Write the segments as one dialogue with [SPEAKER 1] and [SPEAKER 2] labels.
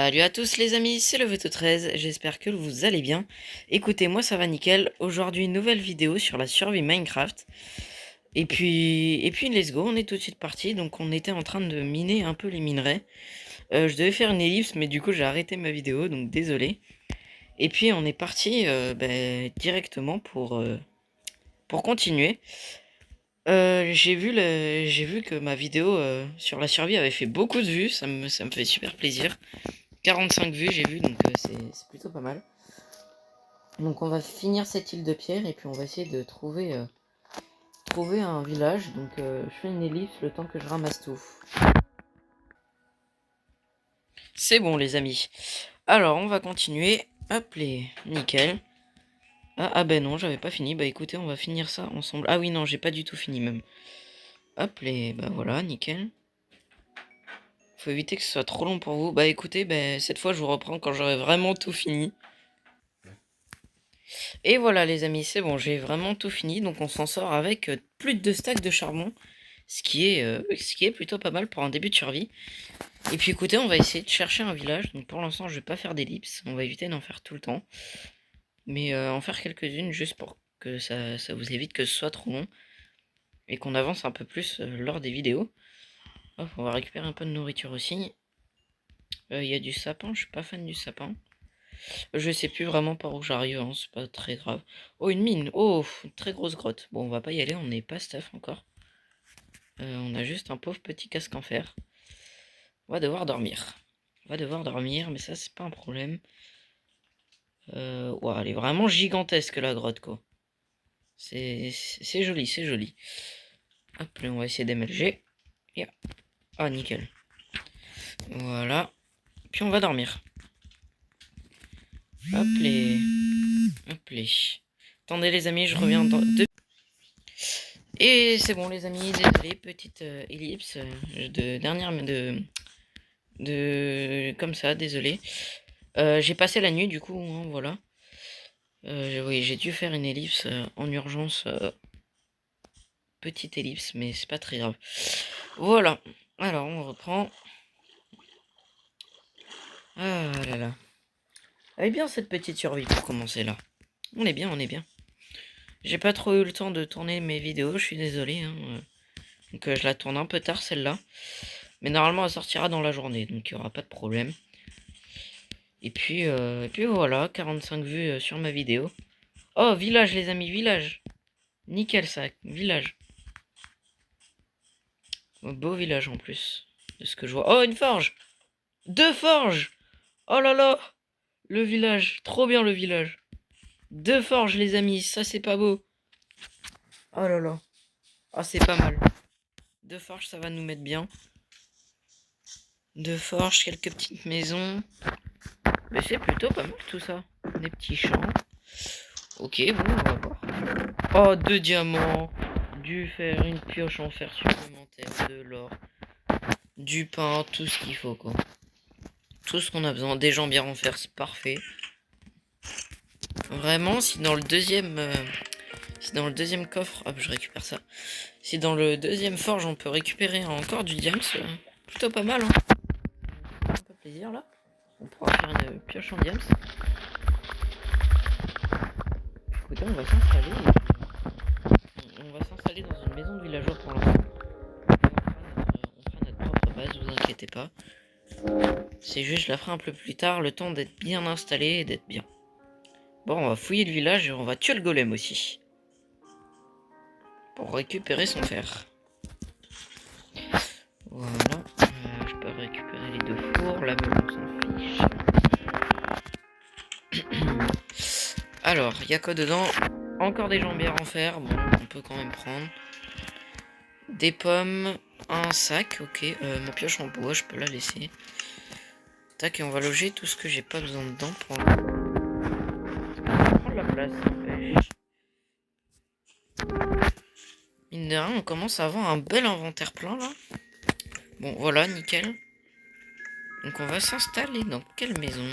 [SPEAKER 1] Salut à tous les amis, c'est le Veto13, j'espère que vous allez bien. Écoutez, moi ça va nickel. Aujourd'hui, une nouvelle vidéo sur la survie Minecraft. Et puis let's go, on est tout de suite parti. Donc on était en train de miner un peu les minerais. Je devais faire une ellipse, mais du coup j'ai arrêté ma vidéo, donc désolé. Et puis on est parti directement pour continuer. J'ai vu que ma vidéo sur la survie avait fait beaucoup de vues, ça me fait super plaisir. 45 vues j'ai vu, donc c'est plutôt pas mal. Donc on va finir cette île de pierre et puis on va essayer de trouver un village. Donc je fais une ellipse le temps que je ramasse tout. C'est bon les amis. Alors on va continuer. Hop les, nickel. Ah ben non, j'avais pas fini. Bah écoutez, on va finir ça ensemble. Ah oui non, j'ai pas du tout fini même. Hop les, bah voilà, nickel. Faut éviter que ce soit trop long pour vous. Bah écoutez, bah, cette fois je vous reprends quand j'aurai vraiment tout fini. Et voilà les amis, c'est bon, j'ai vraiment tout fini. Donc on s'en sort avec plus de 2 stacks de charbon. Ce qui est plutôt pas mal pour un début de survie. Et puis écoutez, on va essayer de chercher un village. Donc pour l'instant, je vais pas faire d'ellipse. On va éviter d'en faire tout le temps. Mais en faire quelques-unes juste pour que ça vous évite que ce soit trop long. Et qu'on avance un peu plus lors des vidéos. Hop, on va récupérer un peu de nourriture aussi. Il y a du sapin, je suis pas fan du sapin. Je sais plus vraiment par où j'arrive, hein, c'est pas très grave. Oh, une mine. Oh, une très grosse grotte. Bon, on va pas y aller, on n'est pas stuff encore. On a juste un pauvre petit casque en fer. On va devoir dormir. On va devoir dormir, mais ça, c'est pas un problème. Ouah, elle est vraiment gigantesque, la grotte, quoi. C'est joli, c'est joli. Hop, là, on va essayer d'émerger. Yeah. Ah, nickel. Voilà. Puis on va dormir. Hop les. Hop les. Attendez les amis, je reviens dans deux. Et c'est bon les amis, désolé, petite ellipse de dernière de comme ça, désolé. J'ai passé la nuit du coup, hein, voilà. Oui, j'ai dû faire une ellipse en urgence, petite ellipse, mais c'est pas très grave. Voilà. Alors on reprend. Ah là là. Elle est bien cette petite survie pour commencer là. On est bien, on est bien. J'ai pas trop eu le temps de tourner mes vidéos, je suis désolé, hein. Donc je la tourne un peu tard celle-là. Mais normalement elle sortira dans la journée, donc il n'y aura pas de problème. Et puis voilà, 45 vues sur ma vidéo. Oh, village les amis, village. Nickel ça, village. Oh, beau village en plus, de ce que je vois. Oh, une forge. 2 forges. Oh là là. Le village, trop bien le village. 2 forges les amis, ça c'est pas beau. Oh là là. Ah, c'est pas mal. 2 forges, ça va nous mettre bien. 2 forges, quelques petites maisons. Mais c'est plutôt pas mal tout ça. Des petits champs. Ok, bon, on va voir. Oh, 2 diamants. Du fer, une pioche en fer supplémentaire, de l'or, du pain, tout ce qu'il faut quoi. Tout ce qu'on a besoin. Des jambières en fer, c'est parfait. Vraiment, si dans le deuxième coffre, hop, je récupère ça. Si dans le deuxième forge, on peut récupérer encore du diamant, plutôt pas mal, hein. Un peu plaisir là. On pourra faire une pioche en diamant. Écoutez, on va s'installer. On va s'installer dans une maison de villageois pour l'instant. On fera notre propre base, vous inquiétez pas. C'est juste, je la ferai un peu plus tard, le temps d'être bien installé et d'être bien. Bon, on va fouiller le village et on va tuer le golem aussi. Pour récupérer son fer. Voilà. Je peux récupérer les 2 fours. La meule, on s'en fiche. Alors, il y a quoi dedans? Encore des jambières en fer. Bon, on peut quand même prendre. Des pommes. Un sac. Ok. Ma pioche en bois, je peux la laisser. Tac, et on va loger tout ce que j'ai pas besoin dedans pour prendre la place. Mine de rien, on commence à avoir un bel inventaire plein là. Bon, voilà, nickel. Donc on va s'installer dans quelle maison?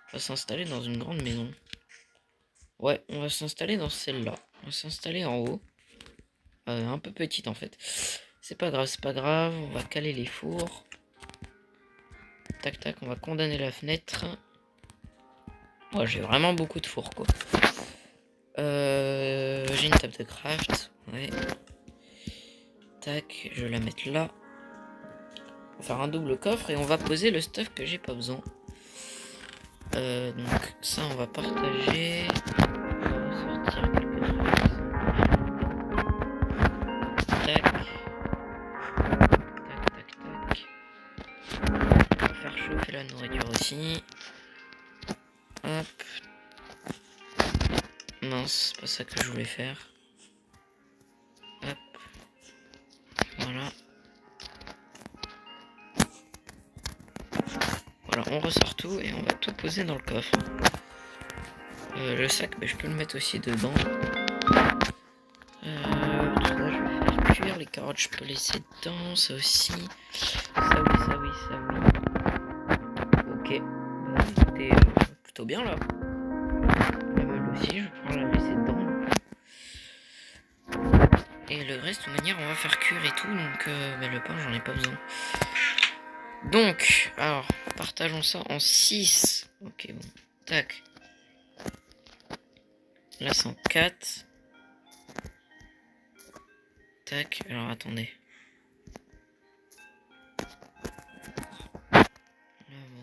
[SPEAKER 1] On va s'installer dans une grande maison. Ouais, on va s'installer dans celle-là. On va s'installer en haut. Un peu petite en fait. C'est pas grave, c'est pas grave. On va caler les fours. tac, tac. On va condamner la fenêtre. Ouais, j'ai vraiment beaucoup de four, quoi. J'ai une table de craft. Ouais. Tac, je vais la mettre là. On va faire un double coffre et on va poser le stuff que j'ai pas besoin. Donc ça, on va partager. On va sortir quelques trucs. Tac. Tac, tac, tac. On va faire chauffer la nourriture aussi. Hop. Non, c'est pas ça que je voulais faire. Hop. Voilà. Voilà, on ressort tout et on va tout poser dans le coffre. Le sac, je peux le mettre aussi dedans. Tout ça, je vais faire cuire. Les carottes, je peux laisser dedans. Ça aussi. Ça oui, ça oui, ça oui. Ok. Bon, écoutez, plutôt bien là. La meule aussi, je vais pouvoir la laisser dedans. Et le reste, de toute manière, on va faire cuire et tout. Donc, le pain, j'en ai pas besoin. Donc, alors, partageons ça en 6. Ok, bon. Tac. Là, 104. Tac, alors attendez. Là,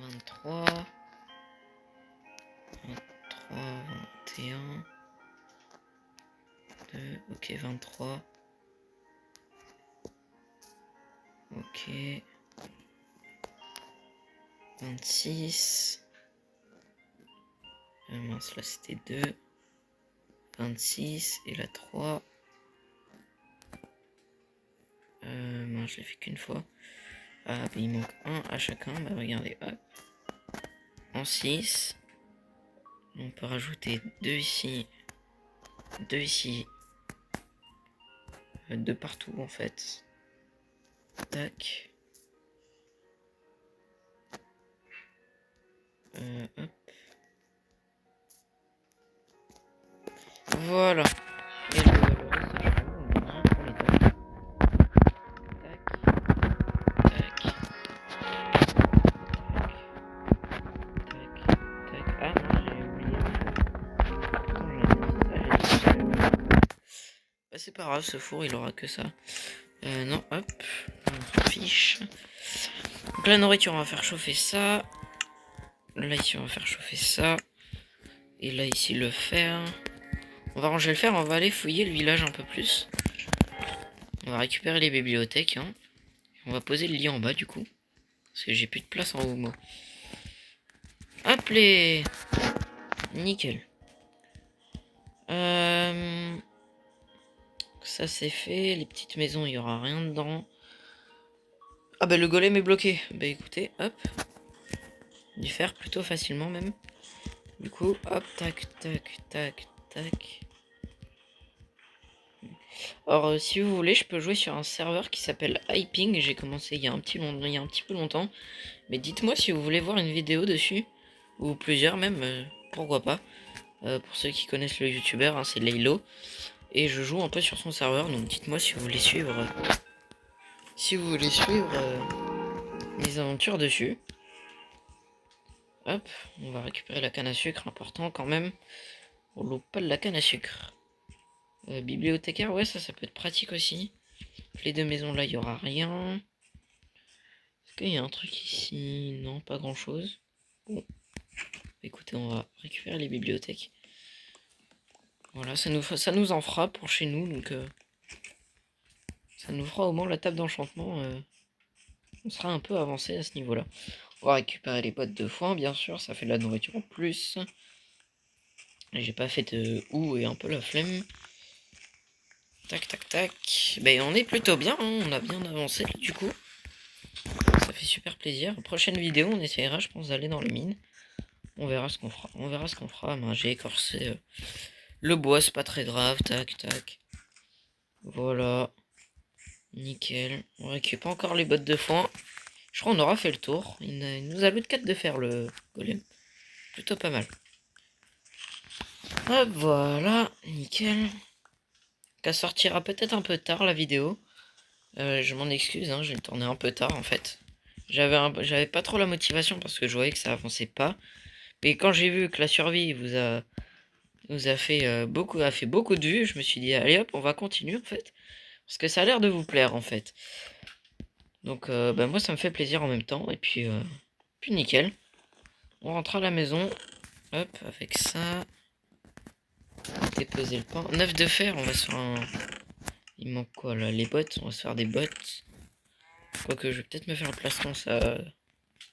[SPEAKER 1] 23. 23, 21. 2, ok, 23. Ok. 26. Mince, là c'était 2. 26 et la 3. Mince, je l'ai fait qu'une fois. Ah, bah, il manque un à chacun. Bah regardez, hop. En 6. On peut rajouter 2 ici. 2 ici. 2 partout en fait. Tac. Hop. Voilà. Et le reste, on va bien pour les tables. Tac. Tac. Tac. Tac. Ah non, j'ai oublié. Bah, c'est pas grave, ce four il aura que ça. Non, hop. On s'en fiche. Donc la nourriture, on va faire chauffer ça. Là ici, on va faire chauffer ça. Et là ici, le fer. On va ranger le fer, on va aller fouiller le village un peu plus. On va récupérer les bibliothèques. Hein. On va poser le lit en bas du coup. Parce que j'ai plus de place en haut moi. Hop les... Nickel. Ça c'est fait. Les petites maisons, il n'y aura rien dedans. Ah bah le golem est bloqué. Bah écoutez, hop. Du fer plutôt facilement même. Du coup, hop, tac, tac, tac, tac. Alors si vous voulez, je peux jouer sur un serveur qui s'appelle Hyping. J'ai commencé il y a un petit peu longtemps. Mais dites-moi si vous voulez voir une vidéo dessus. Ou plusieurs même, pourquoi pas. Pour ceux qui connaissent le youtubeur, hein, c'est Laylo. Et je joue un peu sur son serveur, donc dites-moi si vous voulez suivre. Si vous voulez suivre mes aventures dessus. Hop, on va récupérer la canne à sucre, important quand même. On loupe pas de la canne à sucre. Bibliothécaire, ouais, ça peut être pratique aussi. Les deux maisons là, il y aura rien. Est-ce qu'il y a un truc ici? Non, pas grand chose. Bon, écoutez, on va récupérer les bibliothèques. Voilà, ça nous en fera pour chez nous, donc ça nous fera au moins la table d'enchantement. On sera un peu avancé à ce niveau-là. On va récupérer les boîtes de foin, bien sûr, ça fait de la nourriture en plus. J'ai pas fait de houx et un peu la flemme. Tac, tac, tac. Ben, on est plutôt bien, hein. On a bien avancé du coup. Ça fait super plaisir. Prochaine vidéo, on essayera, je pense, d'aller dans les mines. On verra ce qu'on fera. On verra ce qu'on fera. Ben, j'ai écorcé le bois, c'est pas très grave. Tac, tac. Voilà. Nickel. On récupère encore les bottes de foin. Je crois qu'on aura fait le tour. Il nous a le 4 de faire le golem. Plutôt pas mal. Hop, voilà. Nickel. Ça sortira peut-être un peu tard la vidéo. Je m'en excuse, hein, j'ai tourné un peu tard en fait. J'avais pas trop la motivation parce que je voyais que ça avançait pas. Mais quand j'ai vu que la survie vous a fait a fait beaucoup de vues, je me suis dit allez hop, on va continuer en fait. Parce que ça a l'air de vous plaire en fait. Donc bah, moi ça me fait plaisir en même temps. Et puis nickel. On rentre à la maison. Hop, avec ça. Déposer le pain. 9 de fer, on va se faire un. Il manque quoi là? Les bottes, on va se faire des bottes. Quoique je vais peut-être me faire un plastron, ça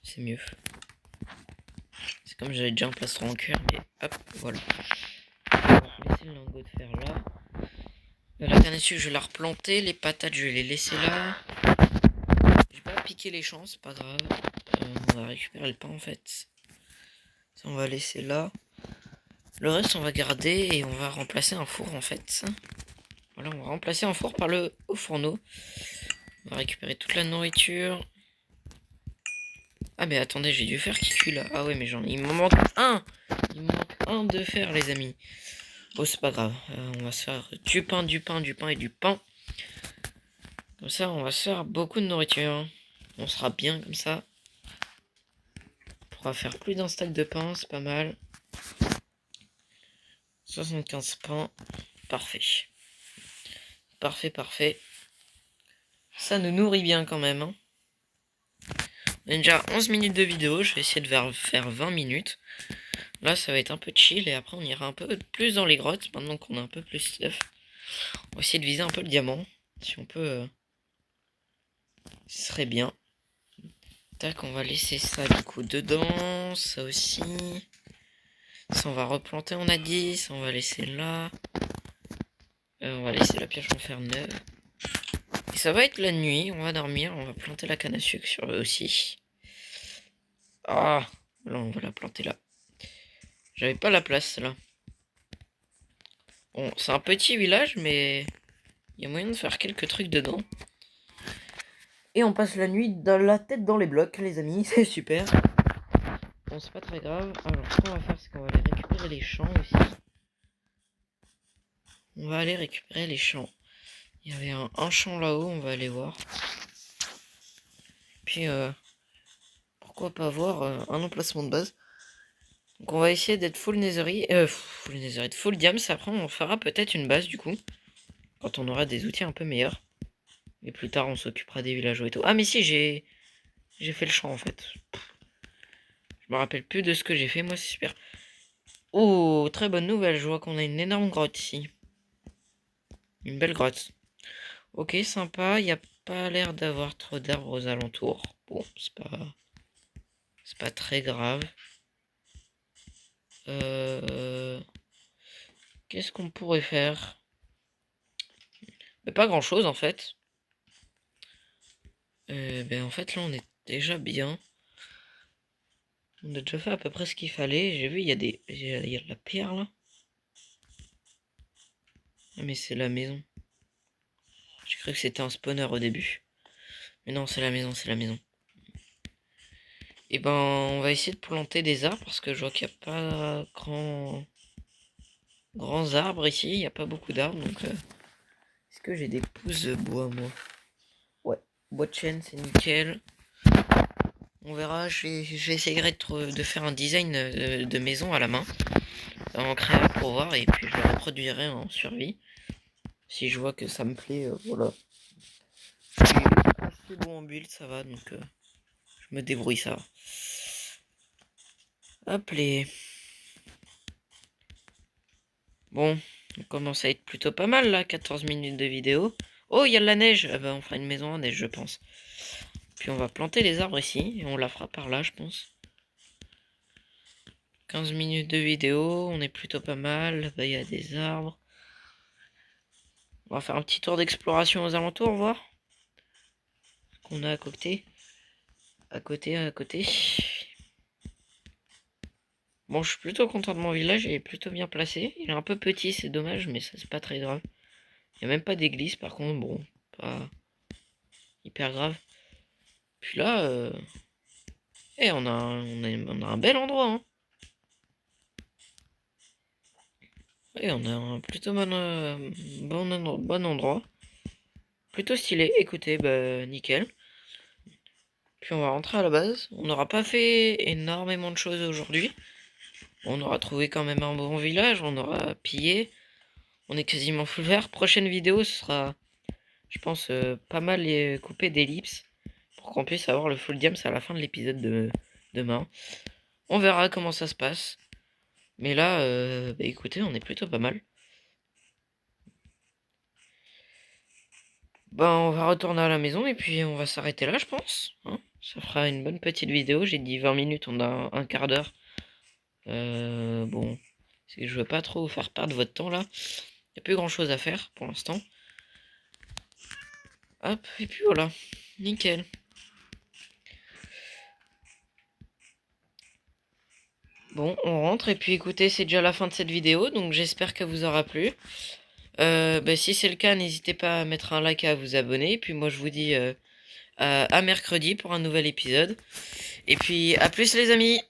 [SPEAKER 1] c'est mieux. C'est comme j'avais déjà un plastron en cuir, mais hop, voilà. On va laisser le lingot de fer là. La canne à sucre, je vais la replanter. Les patates, je vais les laisser là. Je vais pas piquer les champs, c'est pas grave. On va récupérer le pain en fait. Ça, on va laisser là. Le reste, on va garder et on va remplacer un four en fait. Voilà, on va remplacer un four par le haut fourneau. On va récupérer toute la nourriture. Ah mais attendez, j'ai du fer qui cuit là. Ah ouais, mais il m'en manque un. Il me manque un de fer, les amis. Bon, c'est pas grave. On va se faire du pain, du pain, du pain et du pain. Comme ça, on va se faire beaucoup de nourriture. On sera bien comme ça. On pourra faire plus d'un stack de pain, c'est pas mal. 75 pains. Parfait. Parfait, parfait. Ça nous nourrit bien quand même. Hein. On a déjà 11 minutes de vidéo. Je vais essayer de faire 20 minutes. Là, ça va être un peu chill. Et après, on ira un peu plus dans les grottes. Maintenant qu'on a un peu plus stuff. On va essayer de viser un peu le diamant. Si on peut... ce serait bien. Tac, on va laisser ça du coup dedans. Ça aussi. Ça, on va replanter, on a dit. Ça, on va laisser là. On va laisser la pioche en fer neuve. Et ça va être la nuit. On va dormir. On va planter la canne à sucre sur eux aussi. Ah, là, on va la planter là. J'avais pas la place là. Bon, c'est un petit village, mais il y a moyen de faire quelques trucs dedans. Et on passe la nuit dans la tête dans les blocs, les amis. C'est super. Bon, c'est pas très grave. Alors, ce qu'on va faire, c'est qu'on va aller récupérer les champs aussi. On va aller récupérer les champs. Il y avait un champ là-haut, on va aller voir. Puis, pourquoi pas voir un emplacement de base. Donc, on va essayer d'être full netherite, full diams. Après, on fera peut-être une base du coup. Quand on aura des outils un peu meilleurs. Et plus tard, on s'occupera des villageois et tout. Ah, mais si, j'ai fait le champ en fait. Je me rappelle plus de ce que j'ai fait. Moi, c'est super. Oh, très bonne nouvelle. Je vois qu'on a une énorme grotte ici. Une belle grotte. Ok, sympa. Il n'y a pas l'air d'avoir trop d'arbres aux alentours. Bon, c'est pas très grave. Qu'est-ce qu'on pourrait faire? Mais pas grand-chose en fait. Ben en fait là on est déjà bien. On a déjà fait à peu près ce qu'il fallait. J'ai vu il y a de la pierre là. Ah, mais c'est la maison. J'ai cru que c'était un spawner au début. Mais non, c'est la maison, c'est la maison. Et ben on va essayer de planter des arbres parce que je vois qu'il n'y a pas grands arbres ici. Il n'y a pas beaucoup d'arbres donc. Est-ce que j'ai des pousses de bois moi? Ouais, bois de chêne c'est nickel. On verra, j'essayerai de faire un design de maison à la main, en créa pour voir, et puis je le reproduirai en survie. Si je vois que ça me plaît, voilà. Je suis assez bon en build, ça va, donc je me débrouille, ça va. Hop les. Bon, on commence à être plutôt pas mal là, 14 minutes de vidéo. Oh, il y a de la neige! Ah bah, on fera une maison en neige, je pense. Puis on va planter les arbres ici, et on la fera par là, je pense. 15 minutes de vidéo, on est plutôt pas mal. Là-bas, il y a des arbres. On va faire un petit tour d'exploration aux alentours, voir ce qu'on a à côté. À côté. Bon, je suis plutôt content de mon village, il est plutôt bien placé. Il est un peu petit, c'est dommage, mais ça, c'est pas très grave. Il n'y a même pas d'église, par contre, bon, pas hyper grave. Puis là, on a un bel endroit, hein. Et on a un plutôt bon endroit. Plutôt stylé, écoutez, bah nickel. Puis on va rentrer à la base. On n'aura pas fait énormément de choses aujourd'hui. On aura trouvé quand même un bon village, on aura pillé. On est quasiment full vert. Prochaine vidéo, ce sera, je pense, pas mal coupé d'ellipses pour qu'on puisse avoir le full diams à la fin de l'épisode de demain. On verra comment ça se passe. Mais là, bah écoutez, on est plutôt pas mal. Ben, on va retourner à la maison et puis on va s'arrêter là, je pense. Hein, ça fera une bonne petite vidéo. J'ai dit 20 minutes, on a un quart d'heure. Bon, c'est que je veux pas trop vous faire perdre votre temps là. Il n'y a plus grand chose à faire pour l'instant. Hop, et puis voilà. Nickel. Bon, on rentre et puis écoutez, c'est déjà la fin de cette vidéo, donc j'espère qu'elle vous aura plu. Bah, si c'est le cas, n'hésitez pas à mettre un like et à vous abonner. Et puis moi, je vous dis à mercredi pour un nouvel épisode. Et puis à plus les amis!